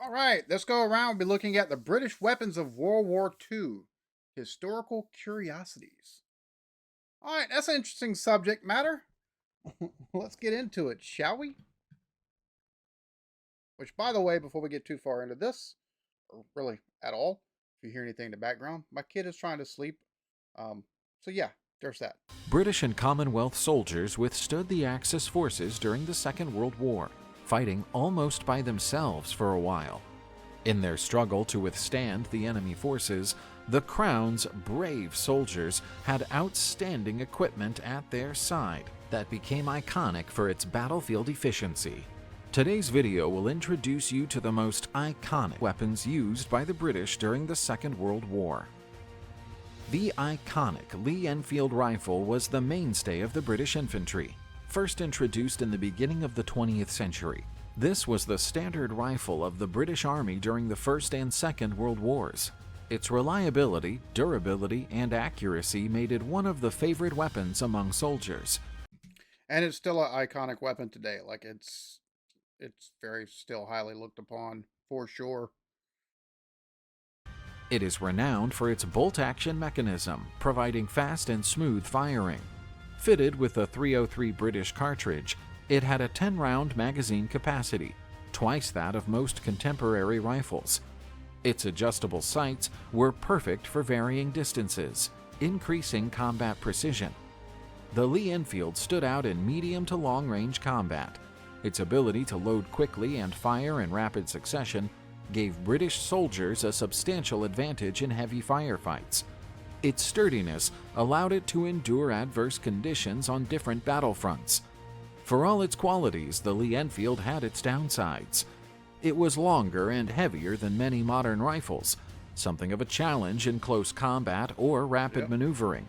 All right, let's go around. We'll be looking at the British weapons of World War II, historical curiosities. All right, that's an interesting subject matter. Let's get into it, shall we? Which, by the way, before we get too far into this, or really at all, if you hear anything in the background, my kid is trying to sleep. So yeah, there's that. British and Commonwealth soldiers withstood the Axis forces during the Second World War, fighting almost by themselves for a while. In their struggle to withstand the enemy forces, the Crown's brave soldiers had outstanding equipment at their side that became iconic for its battlefield efficiency. Today's video will introduce you to the most iconic weapons used by the British during the Second World War. The iconic Lee Enfield rifle was the mainstay of the British infantry, first introduced in the beginning of the 20th century. This was the standard rifle of the British Army during the First and Second World Wars. Its reliability, durability, and accuracy made it one of the favorite weapons among soldiers. And it's still an iconic weapon today. Like it's very still highly looked upon for sure. It is renowned for its bolt-action mechanism, providing fast and smooth firing. Fitted with a .303 British cartridge, it had a 10-round magazine capacity, twice that of most contemporary rifles. Its adjustable sights were perfect for varying distances, increasing combat precision. The Lee Enfield stood out in medium to long-range combat. Its ability to load quickly and fire in rapid succession gave British soldiers a substantial advantage in heavy firefights. Its sturdiness allowed it to endure adverse conditions on different battlefronts. For all its qualities, the Lee Enfield had its downsides. It was longer and heavier than many modern rifles, something of a challenge in close combat or rapid maneuvering.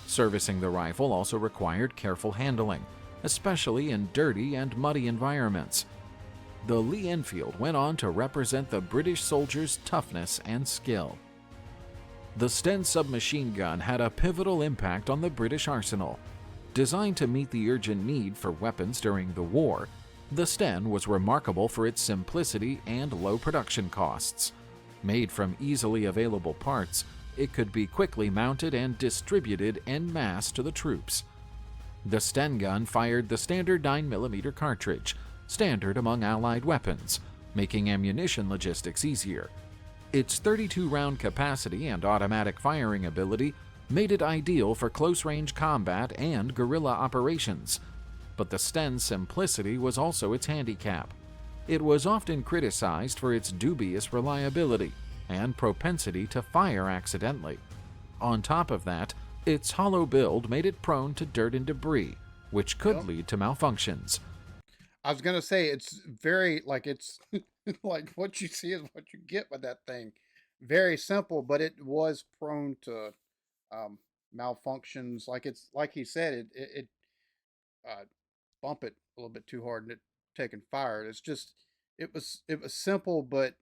Servicing the rifle also required careful handling, especially in dirty and muddy environments. The Lee Enfield went on to represent the British soldiers' toughness and skill. The Sten submachine gun had a pivotal impact on the British arsenal. Designed to meet the urgent need for weapons during the war, the Sten was remarkable for its simplicity and low production costs. Made from easily available parts, it could be quickly mounted and distributed en masse to the troops. The Sten gun fired the standard 9mm cartridge, standard among Allied weapons, making ammunition logistics easier. Its 32-round capacity and automatic firing ability made it ideal for close-range combat and guerrilla operations. But the Sten's simplicity was also its handicap. It was often criticized for its dubious reliability and propensity to fire accidentally. On top of that, its hollow build made it prone to dirt and debris, which could lead to malfunctions. I was gonna say it's very it's like what you see is what you get with that thing. Very simple, but it was prone to malfunctions. Like it's like he said, it uh, bump it a little bit too hard and it taking fire. It's just it was simple, but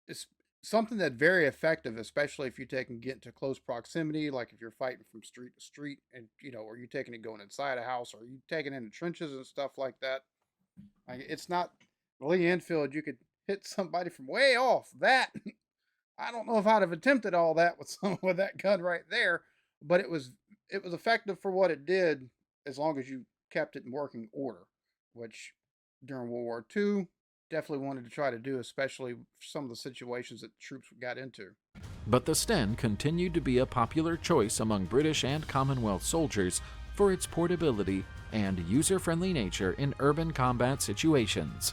it's something that very effective, especially if you take and get into close proximity, like if you're fighting from street to street, and or you taking it going inside a house, or you taking it in the trenches and stuff like that. Like it's not Lee Enfield. You could hit somebody from way off. That I don't know if I'd have attempted all that with with that gun right there, but it was effective for what it did as long as you kept it in working order, which during World War II definitely wanted to try to do, especially some of the situations that troops got into. But the Sten continued to be a popular choice among British and Commonwealth soldiers for its portability and user-friendly nature in urban combat situations.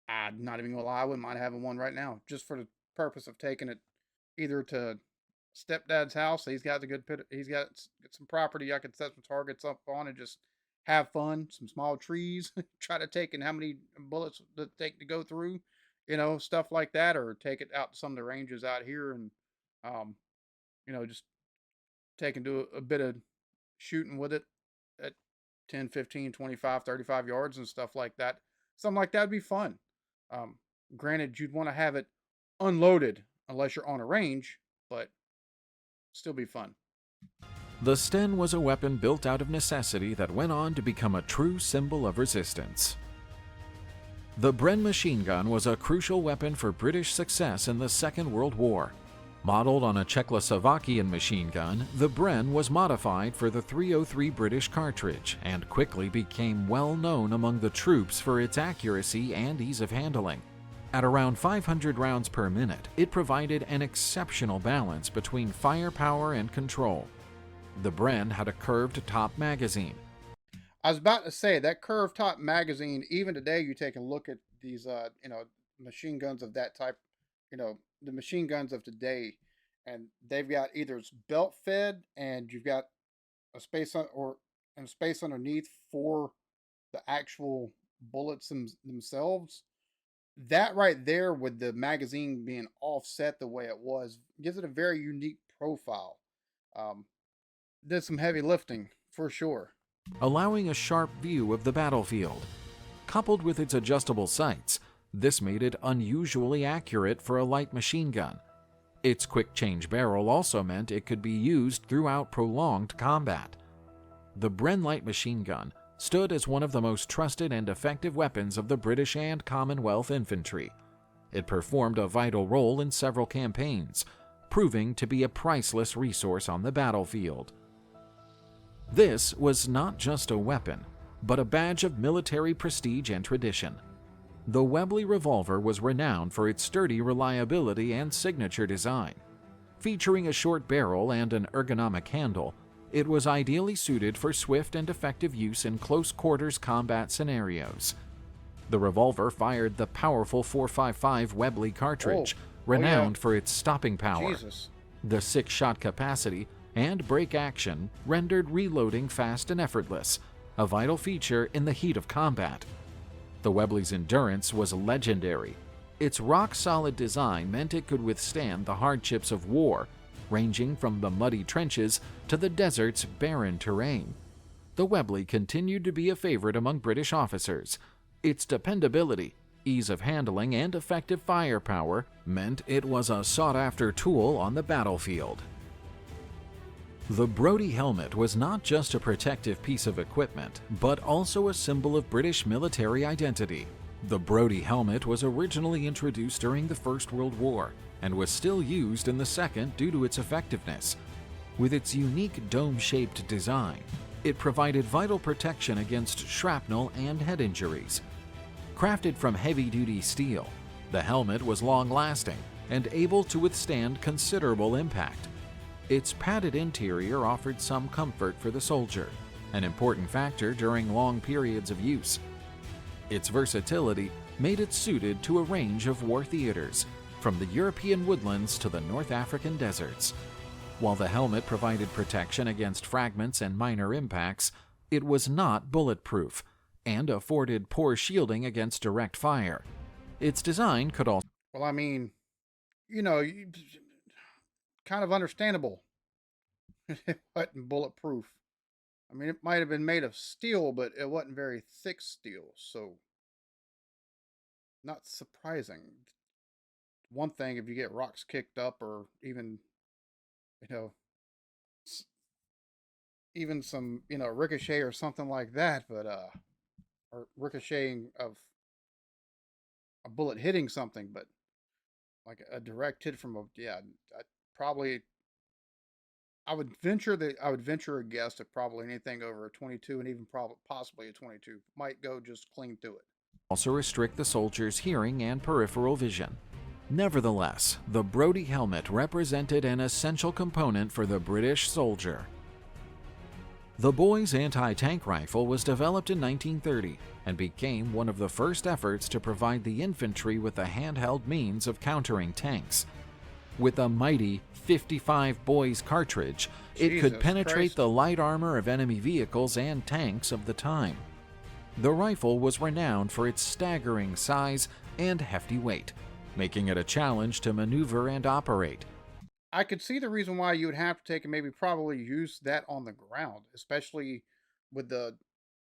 I'm not even gonna lie, I wouldn't mind having one right now, just for the purpose of taking it either to stepdad's house. He's got a good pit. He's got some property I could set some targets up on and just have fun. Some small trees. Try to take in how many bullets that take to go through, stuff like that, or take it out to some of the ranges out here and, um, just take and do a bit of shooting with it at 10, 15, 25, 35 yards and stuff like that. Something like that would be fun. Um, Granted, you'd want to have it unloaded unless you're on a range, but still be fun. The Sten was a weapon built out of necessity that went on to become a true symbol of resistance. The Bren machine gun was a crucial weapon for British success in the Second World War. Modeled on a Czechoslovakian machine gun, the Bren was modified for the .303 British cartridge and quickly became well known among the troops for its accuracy and ease of handling. At around 500 rounds per minute, it provided an exceptional balance between firepower and control. The Bren had a curved top magazine. I was about to say that curved top magazine. Even today, you take a look at these, machine guns of that type. The machine guns of today, and they've got either it's belt fed, and you've got a space on or and space underneath for the actual bullets themselves. That right there, with the magazine being offset the way it was, gives it a very unique profile. Um, did some heavy lifting for sure. Allowing a sharp view of the battlefield. Coupled with its adjustable sights, this made it unusually accurate for a light machine gun. Its quick-change barrel also meant it could be used throughout prolonged combat. The Bren light machine gun stood as one of the most trusted and effective weapons of the British and Commonwealth infantry. It performed a vital role in several campaigns, proving to be a priceless resource on the battlefield. This was not just a weapon, but a badge of military prestige and tradition. The Webley revolver was renowned for its sturdy reliability and signature design. Featuring a short barrel and an ergonomic handle, it was ideally suited for swift and effective use in close-quarters combat scenarios. The revolver fired the powerful .455 Webley cartridge, renowned for its stopping power. Jesus. The 6-shot capacity and break action rendered reloading fast and effortless, a vital feature in the heat of combat. The Webley's endurance was legendary. Its rock-solid design meant it could withstand the hardships of war, ranging from the muddy trenches to the desert's barren terrain. The Webley continued to be a favorite among British officers. Its dependability, ease of handling, and effective firepower meant it was a sought-after tool on the battlefield. The Brody helmet was not just a protective piece of equipment, but also a symbol of British military identity. The Brody helmet was originally introduced during the First World War and was still used in the Second due to its effectiveness. With its unique dome-shaped design, it provided vital protection against shrapnel and head injuries. Crafted from heavy-duty steel, the helmet was long-lasting and able to withstand considerable impact. Its padded interior offered some comfort for the soldier, an important factor during long periods of use. Its versatility made it suited to a range of war theaters, from the European woodlands to the North African deserts. While the helmet provided protection against fragments and minor impacts, it was not bulletproof and afforded poor shielding against direct fire. Its design could also Well, I mean, you know, you, kind of understandable. It wasn't bulletproof. I mean, it might have been made of steel, but it wasn't very thick steel, so not surprising. One thing if you get rocks kicked up, or even, you know, s- even some, ricochet or something like that, but or ricocheting of a bullet hitting something, but like a direct hit from a, yeah, probably I would venture a guess that probably anything over a 22, and even probably possibly a 22 might go just clean through it. restrict the soldier's hearing and peripheral vision. Nevertheless, the Brody helmet represented an essential component for the British soldier. The Boy's anti-tank rifle was developed in 1930 and became one of the first efforts to provide the infantry with a handheld means of countering tanks. With a mighty 55 Boy's cartridge, it could penetrate Christ. the light armor of enemy vehicles and tanks of the time. The rifle was renowned for its staggering size and hefty weight, making it a challenge to maneuver and operate. I could see the reason why you would have to take and maybe probably use that on the ground, especially with the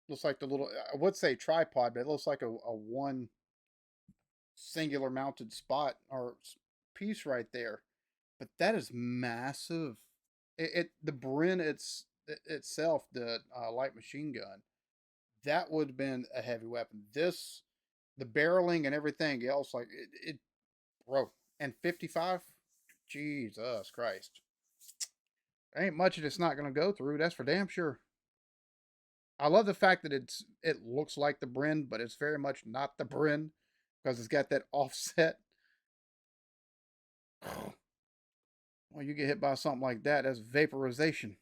looks like the little, I would say tripod, but it looks like a one singular mounted spot or piece right there. But that is massive. The Bren itself, the light machine gun, that would have been a heavy weapon. This the barreling and everything else, like it broke. And 55, Jesus Christ, there ain't much that's not gonna go through. That's for damn sure. I love the fact that it looks like the Bren, but it's very much not the Bren because it's got that offset. When you get hit by something like that, that's vaporization,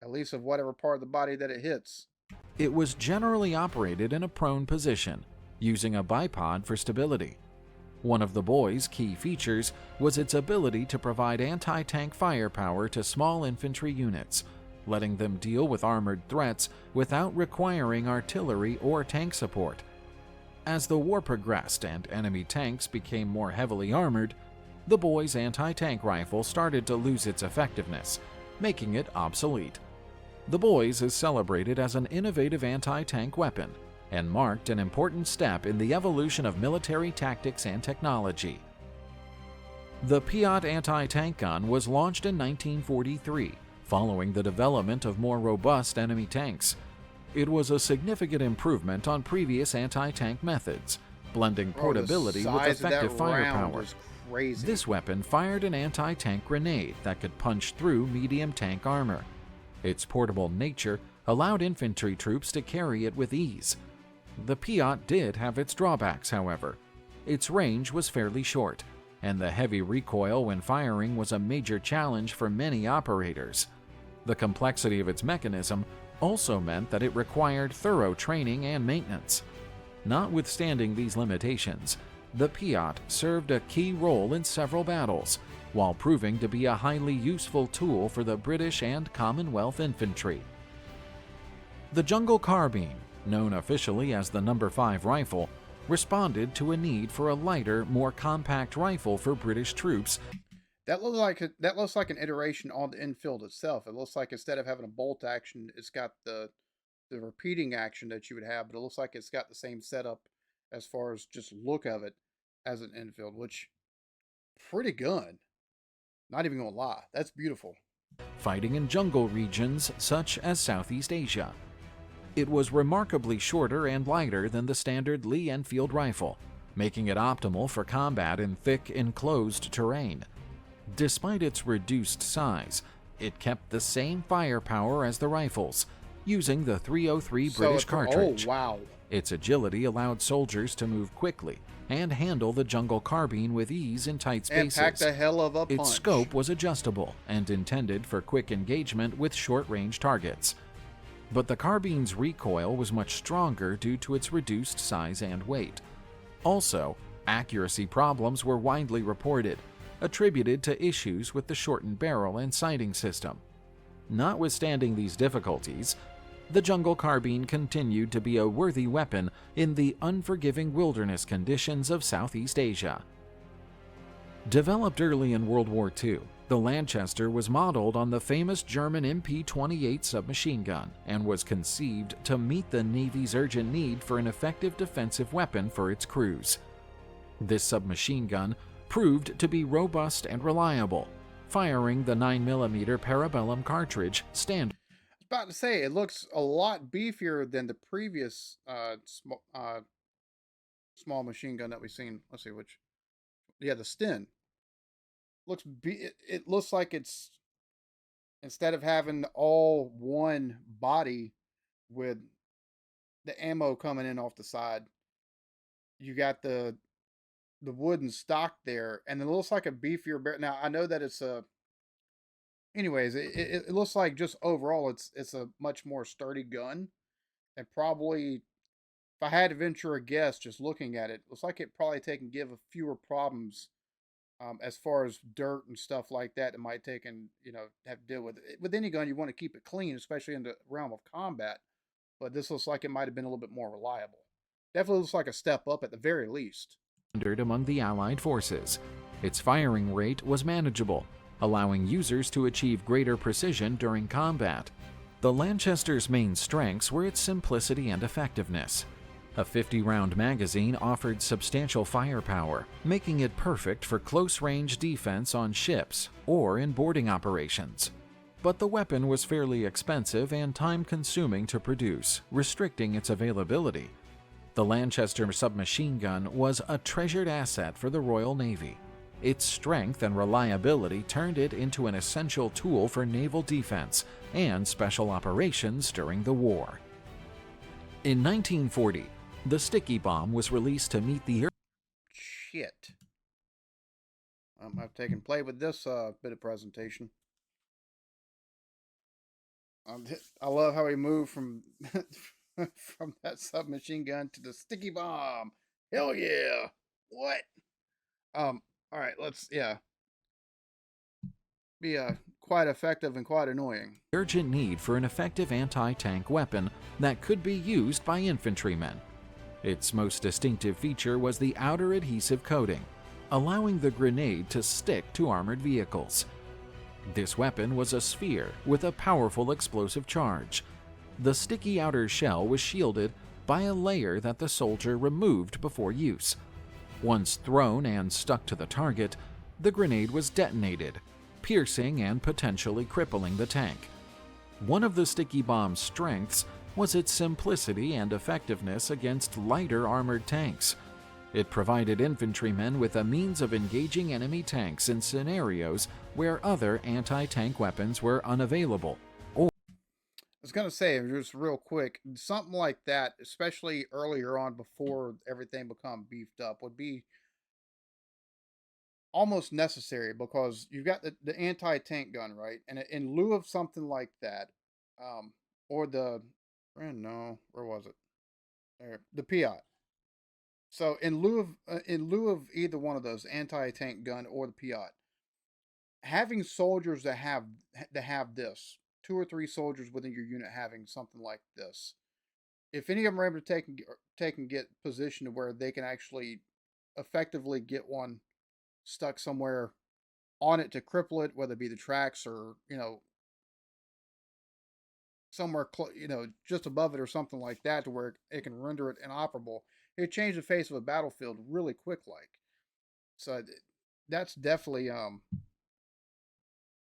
at least of whatever part of the body that it hits. It was generally operated in a prone position, using a bipod for stability. One of the boy's key features was its ability to provide anti-tank firepower to small infantry units, letting them deal with armored threats without requiring artillery or tank support. As the war progressed and enemy tanks became more heavily armored, the boy's anti-tank rifle started to lose its effectiveness, making it obsolete. The boy's is celebrated as an innovative anti-tank weapon and marked an important step in the evolution of military tactics and technology. The PIAT anti-tank gun was launched in 1943, following the development of more robust enemy tanks. It was a significant improvement on previous anti-tank methods, blending portability with effective firepower. This weapon fired an anti-tank grenade that could punch through medium tank armor. Its portable nature allowed infantry troops to carry it with ease. The PIAT did have its drawbacks, however. Its range was fairly short, and the heavy recoil when firing was a major challenge for many operators. The complexity of its mechanism also meant that it required thorough training and maintenance. Notwithstanding these limitations, the PIAT served a key role in several battles, while proving to be a highly useful tool for the British and Commonwealth infantry. The jungle carbine, known officially as the No. 5 rifle, responded to a need for a lighter, more compact rifle for British troops. That looks like an iteration on the Enfield itself. It looks like instead of having a bolt action, it's got the repeating action that you would have, but it looks like it's got the same setup as far as just look of it as an Enfield, which pretty gun. Not even gonna lie, that's beautiful. Fighting in jungle regions such as Southeast Asia. It was remarkably shorter and lighter than the standard Lee Enfield rifle, making it optimal for combat in thick, enclosed terrain. Despite its reduced size, it kept the same firepower as the rifles, using the .303 British cartridge. Oh, wow. Its agility allowed soldiers to move quickly and handle the jungle carbine with ease in tight spaces. And packed a hell of a punch. Its scope was adjustable and intended for quick engagement with short-range targets. But the carbine's recoil was much stronger due to its reduced size and weight. Also, accuracy problems were widely reported, attributed to issues with the shortened barrel and sighting system. Notwithstanding these difficulties, the jungle carbine continued to be a worthy weapon in the unforgiving wilderness conditions of Southeast Asia. Developed early in World War II, the Lanchester was modeled on the famous German MP-28 submachine gun and was conceived to meet the Navy's urgent need for an effective defensive weapon for its crews. This submachine gun proved to be robust and reliable, firing the 9mm Parabellum cartridge standard. I was about to say, it looks a lot beefier than the previous small machine gun that we've seen. Let's see which. Yeah, the Sten. It looks like it's, instead of having all one body with the ammo coming in off the side, you got the wooden stock there, and it looks like a beefier barrel. Now I know that it's a. Anyways, it looks like just overall it's a much more sturdy gun, and probably, if I had to venture a guess, just looking at it, looks like it probably give fewer problems. As far as dirt and stuff like that, it might take and have to deal with it. With any gun, you want to keep it clean, especially in the realm of combat. But this looks like it might have been a little bit more reliable. Definitely looks like a step up at the very least. Among the Allied forces, its firing rate was manageable, allowing users to achieve greater precision during combat. The Lanchester's main strengths were its simplicity and effectiveness. A 50-round magazine offered substantial firepower, making it perfect for close-range defense on ships or in boarding operations. But the weapon was fairly expensive and time-consuming to produce, restricting its availability. The Lanchester submachine gun was a treasured asset for the Royal Navy. Its strength and reliability turned it into an essential tool for naval defense and special operations during the war. In 1940, the sticky bomb was released to meet the Shit. I've taken play with this bit of presentation. I love how he moved from from that submachine gun to the sticky bomb. Hell yeah! What? All right. Let's be quite effective and quite annoying. urgent need for an effective anti-tank weapon that could be used by infantrymen. Its most distinctive feature was the outer adhesive coating, allowing the grenade to stick to armored vehicles. This weapon was a sphere with a powerful explosive charge. The sticky outer shell was shielded by a layer that the soldier removed before use. Once thrown and stuck to the target, the grenade was detonated, piercing and potentially crippling the tank. One of the sticky bomb's strengths was its simplicity and effectiveness against lighter armored tanks. It provided infantrymen with a means of engaging enemy tanks in scenarios where other anti-tank weapons were unavailable. I was going to say, just real quick, something like that, especially earlier on before everything become beefed up, would be almost necessary because you've got the anti-tank gun, right? And in lieu of something like that, or the, no, where was it? There, the PIAT. So in lieu of either one of those, anti-tank gun or the PIAT, having soldiers that have this, 2 or 3 soldiers within your unit having something like this, if any of them are able to take and get positioned to where they can actually effectively get one stuck somewhere on it to cripple it, whether it be the tracks or somewhere just above it or something like that, to where it can render it inoperable, it changed the face of a battlefield really quick, like. So that's definitely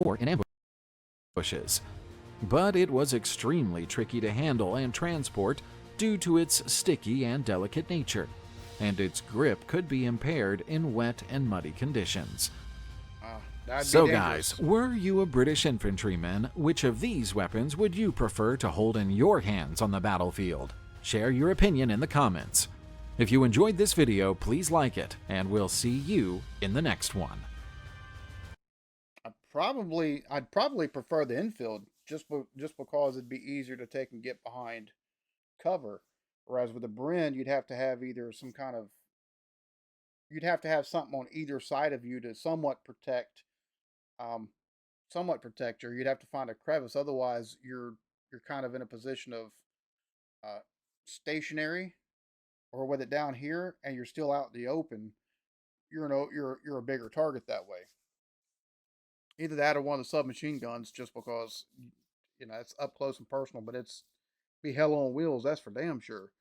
or in ambushes. But it was extremely tricky to handle and transport due to its sticky and delicate nature, and its grip could be impaired in wet and muddy conditions. So guys, were you a British infantryman? Which of these weapons would you prefer to hold in your hands on the battlefield? Share your opinion in the comments. If you enjoyed this video, please like it, and we'll see you in the next one. I'd probably prefer the Enfield just because it'd be easier to take and get behind cover. Whereas with the Bren, you'd have to have either you'd have to have something on either side of you to somewhat protect you. You'd have to find a crevice. Otherwise, you're kind of in a position of stationary, or with it down here and you're still out in the open, you're a bigger target that way. Either that or one of the submachine guns, just because it's up close and personal, but it's be hell on wheels, that's for damn sure.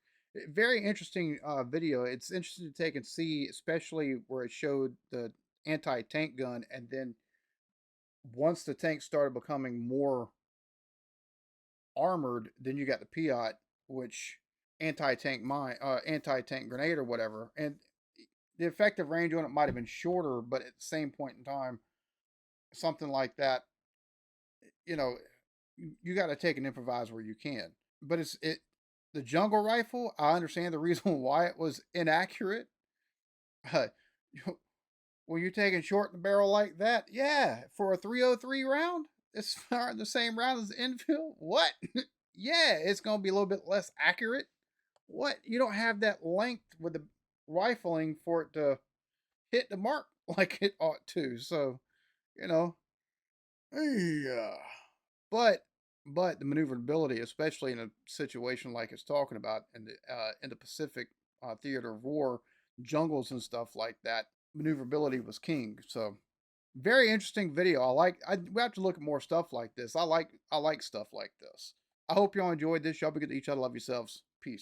Very interesting video. It's interesting to take and see, especially where it showed the anti-tank gun, and then once the tank started becoming more armored, then you got the PIAT, which anti-tank grenade or whatever, and the effective range on it might have been shorter, but at the same point in time, something like that, you got to take and improvise where you can. But the jungle rifle, I understand the reason why it was inaccurate. When you're taking short in the barrel like that, yeah, for a 303 round, it's firing the same round as the Enfield. What? Yeah, it's going to be a little bit less accurate. What? You don't have that length with the rifling for it to hit the mark like it ought to. So, yeah. But the maneuverability, especially in a situation like it's talking about in the Pacific theater of war, jungles and stuff like that, maneuverability was king. So, very interesting video. We have to look at more stuff like this. I like stuff like this. I hope y'all enjoyed this. Y'all be good to each other. Love yourselves. Peace.